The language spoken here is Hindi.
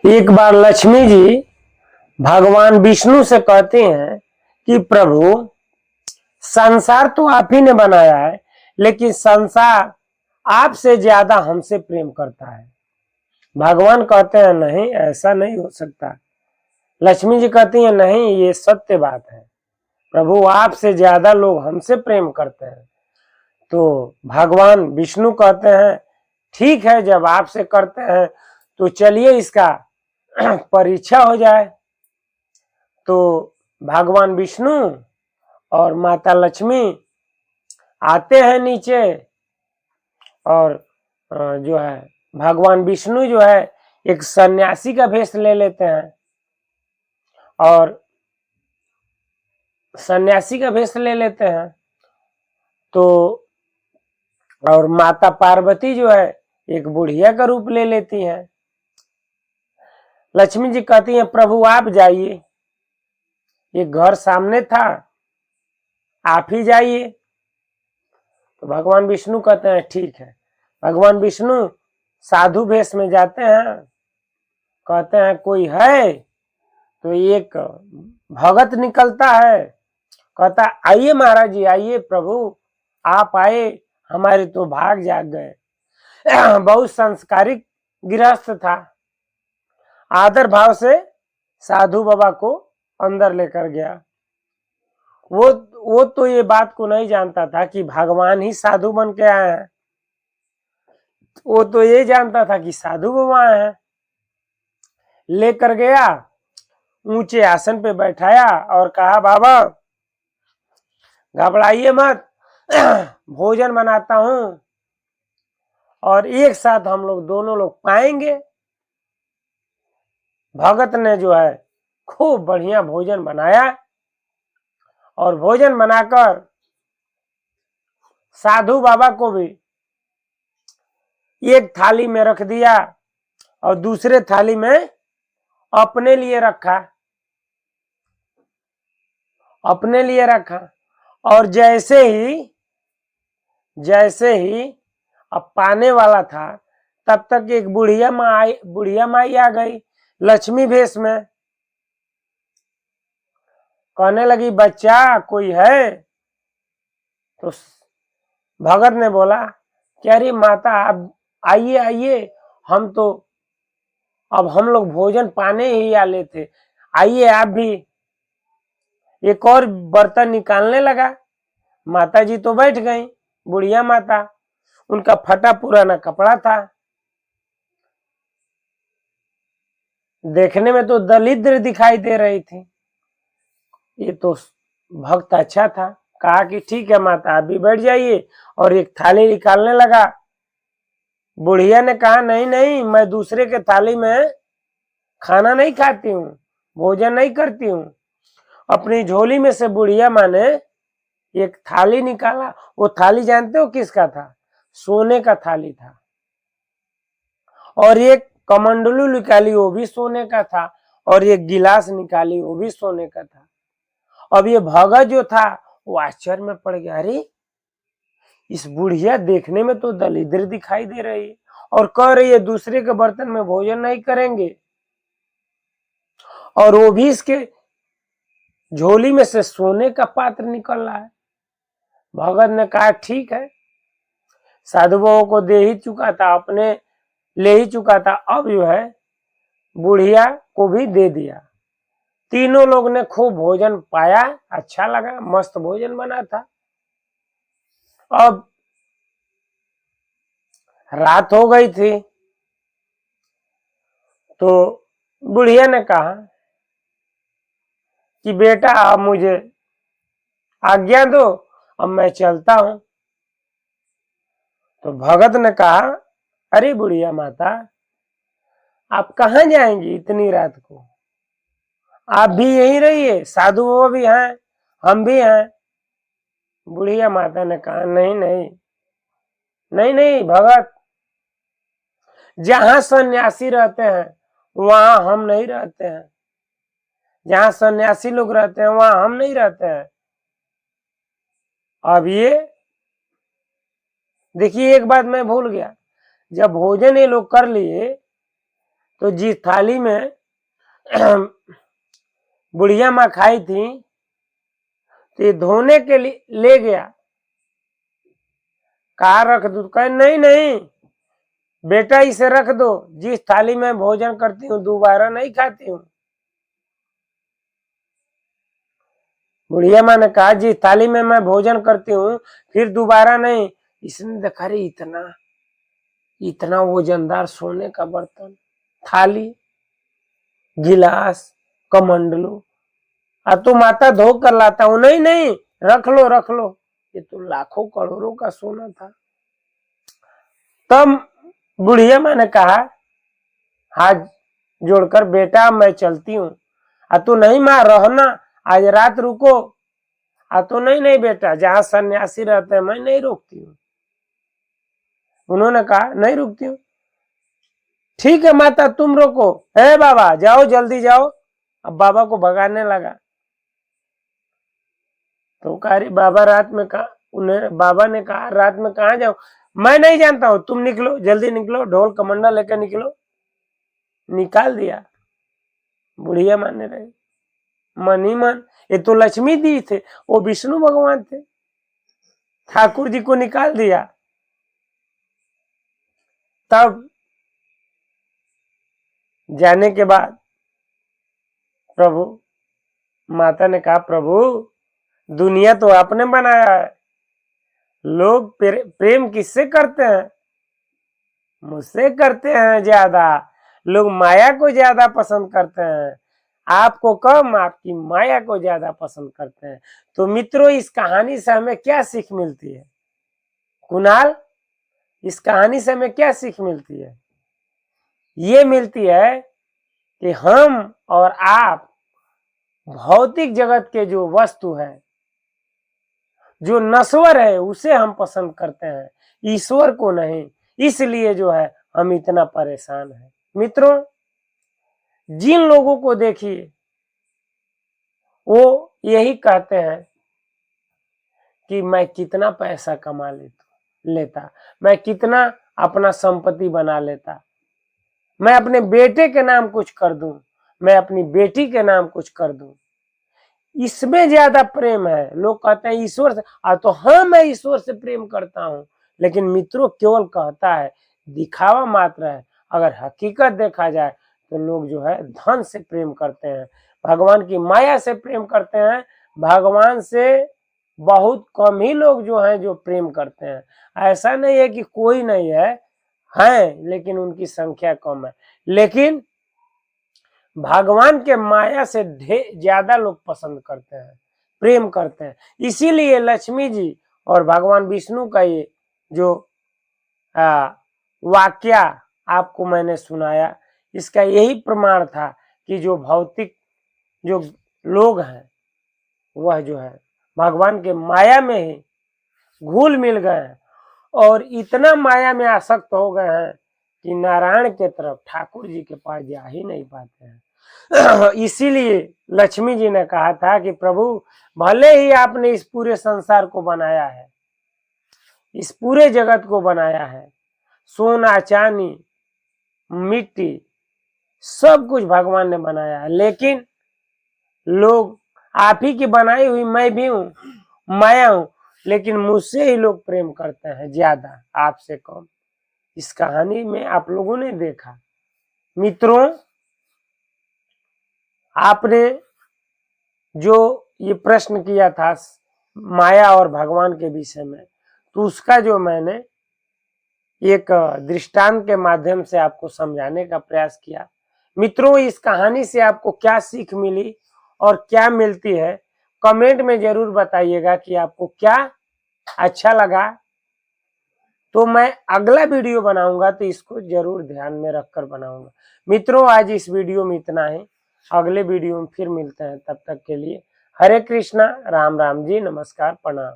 एक बार लक्ष्मी जी भगवान विष्णु से कहते हैं कि प्रभु, संसार तो आप ही ने बनाया है, लेकिन संसार आपसे ज्यादा हमसे प्रेम करता है। भगवान कहते हैं नहीं, ऐसा नहीं हो सकता। लक्ष्मी जी कहती हैं नहीं, ये सत्य बात है, प्रभु आपसे ज्यादा लोग हमसे प्रेम करते हैं। तो भगवान विष्णु कहते हैं ठीक है, जब आपसे करते हैं तो चलिए इसका परीक्षा हो जाए। तो भगवान विष्णु और माता लक्ष्मी आते हैं नीचे, और जो है भगवान विष्णु जो है एक सन्यासी का भेष ले लेते हैं, और सन्यासी का भेष ले लेते हैं। तो और माता पार्वती जो है एक बुढ़िया का रूप ले लेती हैं। लक्ष्मी जी कहती हैं प्रभु आप जाइए, ये घर सामने था, आप ही जाइए। तो भगवान विष्णु कहते हैं ठीक है। भगवान विष्णु साधु भेष में जाते हैं, कहते हैं कोई है, तो एक भगत निकलता है, कहता आइए महाराज जी आइए, प्रभु आप आए, हमारे तो भाग जाग गए। बहुत संस्कारिक गृहस्थ था, आदर भाव से साधु बाबा को अंदर लेकर गया। वो तो ये बात को नहीं जानता था कि भगवान ही साधु बन के आए हैं। वो तो ये जानता था कि साधु बाबा आए हैं। लेकर गया, ऊंचे आसन पे बैठाया और कहा बाबा घबराइए मत, भोजन बनाता हूं और एक साथ हम लोग दोनों लोग पाएंगे। भगत ने जो है खूब बढ़िया भोजन बनाया, और भोजन बनाकर साधु बाबा को भी एक थाली में रख दिया और दूसरे थाली में अपने लिए रखा, अपने लिए रखा। और जैसे ही अब पाने वाला था, तब तक एक बुढ़िया माई आ गई लक्ष्मी भेष में। कहने लगी बच्चा कोई है? तो भगत ने बोला कि अरे माता आप आइए आइए, हम तो अब हम लोग भोजन पाने ही वाले थे, आइए आप भी। एक और बर्तन निकालने लगा, माता जी तो बैठ गई, बुढ़िया माता, उनका फटा पुराना कपड़ा था, देखने में तो दरिद्र दिखाई दे रही थी। ये तो भक्त अच्छा था, कहा कि ठीक है माता आप भी बैठ जाइए, और एक थाली निकालने लगा। बुढ़िया ने कहा नहीं नहीं, मैं दूसरे के थाली में खाना नहीं खाती हूँ, भोजन नहीं करती हूँ। अपनी झोली में से बुढ़िया माँ ने एक थाली निकाला। वो थाली जानते हो किसका था? सोने का थाली था। और एक कमंडलू निकाली, वो भी सोने का था, और एक गिलास निकाली, वो भी सोने का था। अब ये भगत जो था वो आश्चर्य में पड़ गया, अरे इस बुढ़िया देखने में तो दरिद्र दिखाई दे रही है, और कह रही है दूसरे के बर्तन में भोजन नहीं करेंगे, और वो भी इसके झोली में से सोने का पात्र निकल रहा है। भगत ने कहा ठीक है, साधु बाबा को दे ही चुका था, अपने ले ही चुका था, अब जो है बुढ़िया को भी दे दिया। तीनों लोग ने खूब भोजन पाया, अच्छा लगा, मस्त भोजन बना था। अब रात हो गई थी, तो बुढ़िया ने कहा कि बेटा अब मुझे आज्ञा दो, अब मैं चलता हूं। तो भगत ने कहा अरे बुढ़िया माता, आप कहाँ जाएंगी इतनी रात को? आप भी यहीं रहिए, साधु वो भी हैं, हम भी हैं। बुढ़िया माता ने कहा नहीं नहीं नहीं नहीं भगत, जहां सन्यासी रहते हैं वहां हम नहीं रहते हैं, जहां सन्यासी लोग रहते हैं वहां हम नहीं रहते हैं। अब ये देखिए, एक बात मैं भूल गया, जब भोजन ये लोग कर लिए तो जिस थाली में बुढ़िया माँ खाई थी तो ये धोने के लिए ले गया, कहा रख दो, कहे नहीं नहीं बेटा इसे रख दो, जिस थाली में भोजन करती हूँ दोबारा नहीं खाती हूँ। बुढ़िया माँ ने कहा जिस थाली में मैं भोजन करती हूँ फिर दोबारा नहीं। इसने देखा रे इतना इतना वजनदार सोने का बर्तन, थाली, गिलास, कमंडलू, अब तो माता धो कर लाता हूं। नहीं नहीं रख लो, ये तो लाखों करोड़ों का सोना था। तब बुढ़िया माँ ने कहा हाथ जोड़कर, बेटा मैं चलती हूँ। तो नहीं माँ रहना, आज रात रुको। तो नहीं नहीं बेटा, जहां सन्यासी रहते हैं मैं नहीं रोकती हूँ। उन्होंने कहा नहीं रुकती हूँ। ठीक है माता तुम रोको, है बाबा जाओ जल्दी जाओ। अब बाबा को भगाने लगा तो कहा बाबा रात में कहा, उन्हें बाबा ने कहा रात में कहा जाओ, मैं नहीं जानता हूं, तुम निकलो जल्दी निकलो, ढोल कमंडा लेकर निकलो। निकाल दिया। बुढ़िया मानने रहे, मन ही मन, ये तो लक्ष्मी दी थे, वो विष्णु भगवान थे, ठाकुर जी को निकाल दिया। तब जाने के बाद प्रभु, माता ने कहा प्रभु दुनिया तो आपने बनाया है, लोग प्रेम किससे करते हैं? मुझसे करते हैं ज्यादा। लोग माया को ज्यादा पसंद करते हैं, आपको कम आपकी माया को ज्यादा पसंद करते हैं। तो मित्रों इस कहानी से हमें क्या सीख मिलती है? कुणाल, इस कहानी से हमें क्या सीख मिलती है? ये मिलती है कि हम और आप भौतिक जगत के जो वस्तु है, जो नश्वर है, उसे हम पसंद करते हैं, ईश्वर को नहीं। इसलिए जो है हम इतना परेशान हैं। मित्रों जिन लोगों को देखिए वो यही कहते हैं कि मैं कितना पैसा कमा लेता, मैं कितना अपना संपत्ति बना लेता, मैं अपने बेटे के नाम कुछ कर दूं, मैं अपनी बेटी के नाम कुछ कर दूं। इसमें ज्यादा प्रेम है। लोग कहते हैं ईश्वर से, तो हाँ मैं ईश्वर से प्रेम करता हूं, लेकिन मित्रों केवल कहता है, दिखावा मात्र है। अगर हकीकत देखा जाए तो लोग जो है धन से प्रेम करते हैं, भगवान की माया से प्रेम करते हैं। भगवान से बहुत कम ही लोग जो हैं जो प्रेम करते हैं। ऐसा नहीं है कि कोई नहीं है, लेकिन उनकी संख्या कम है। लेकिन भगवान के माया से ज्यादा लोग पसंद करते हैं, प्रेम करते हैं। इसीलिए लक्ष्मी जी और भगवान विष्णु का ये जो वाक्या आपको मैंने सुनाया, इसका यही प्रमाण था कि जो भौतिक जो लोग हैं वह जो है भगवान के माया में ही घुल मिल गए हैं और इतना माया में आसक्त हो गए हैं कि नारायण के तरफ, ठाकुर जी के पास जा ही नहीं पाते हैं। इसीलिए लक्ष्मी जी ने कहा था कि प्रभु भले ही आपने इस पूरे संसार को बनाया है, इस पूरे जगत को बनाया है, सोना चांदी मिट्टी सब कुछ भगवान ने बनाया है, लेकिन लोग आप ही की बनाई हुई मैं भी हूं, माया हूं, लेकिन मुझसे ही लोग प्रेम करते हैं ज्यादा, आपसे कम। इस कहानी में आप लोगों ने देखा। मित्रों आपने जो ये प्रश्न किया था माया और भगवान के विषय में, तो उसका जो मैंने एक दृष्टांत के माध्यम से आपको समझाने का प्रयास किया। मित्रों इस कहानी से आपको क्या सीख मिली और क्या मिलती है, कमेंट में जरूर बताइएगा कि आपको क्या अच्छा लगा। तो मैं अगला वीडियो बनाऊंगा तो इसको जरूर ध्यान में रखकर बनाऊंगा। मित्रों आज इस वीडियो में इतना ही, अगले वीडियो में फिर मिलते हैं। तब तक के लिए हरे कृष्णा, राम राम जी, नमस्कार, प्रणाम।